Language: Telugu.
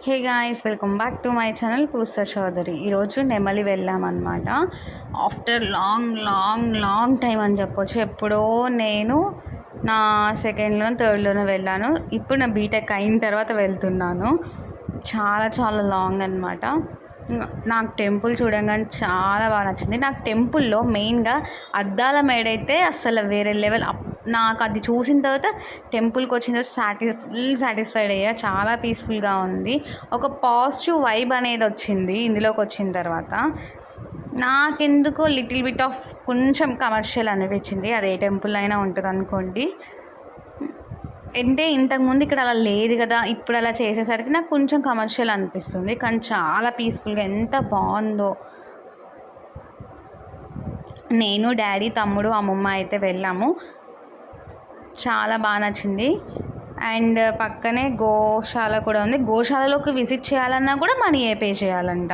Hey guys, welcome back to my channel Pusa Chowdary. ఈరోజు నెమలి వెళ్ళామన్నమాట. After long long long time అని చెప్పొచ్చు. ఎప్పుడో నేను నా సెకండ్లో థర్డ్లోనో వెళ్ళాను. ఇప్పుడు నా బీటెక్ అయిన తర్వాత వెళ్తున్నాను. చాలా చాలా లాంగ్ అనమాట. నాకు టెంపుల్ చూడంగానే చాలా బాగా నచ్చింది. నాకు టెంపుల్లో మెయిన్గా అద్దాల మేడైతే అసలు వేరే లెవెల్. నాకు అది చూసిన తర్వాత టెంపుల్కి వచ్చిన తర్వాత ఫుల్ సాటిస్ఫైడ్ అయ్యా. చాలా పీస్ఫుల్గా ఉంది. ఒక పాజిటివ్ వైబ్ అనేది వచ్చింది ఇందులోకి వచ్చిన తర్వాత. నాకెందుకో లిటిల్ బిట్ ఆఫ్ కొంచెం కమర్షియల్ అనిపించింది. అది ఏ టెంపుల్ అయినా ఉంటుంది అనుకోండి. అంటే ఇంతకుముందు ఇక్కడ అలా లేదు కదా, ఇప్పుడు అలా చేసేసరికి నాకు కొంచెం కమర్షియల్ అనిపిస్తుంది. కానీ చాలా పీస్ఫుల్గా ఎంత బాగుందో. నేను, డాడీ, తమ్ముడు, అమ్మమ్మ అయితే వెళ్ళాము. చాలా బాగా నచ్చింది. అండ్ పక్కనే గోశాల కూడా ఉంది. గోశాలలోకి విజిట్ చేయాలన్నా కూడా మనీ పే చేయాలంట.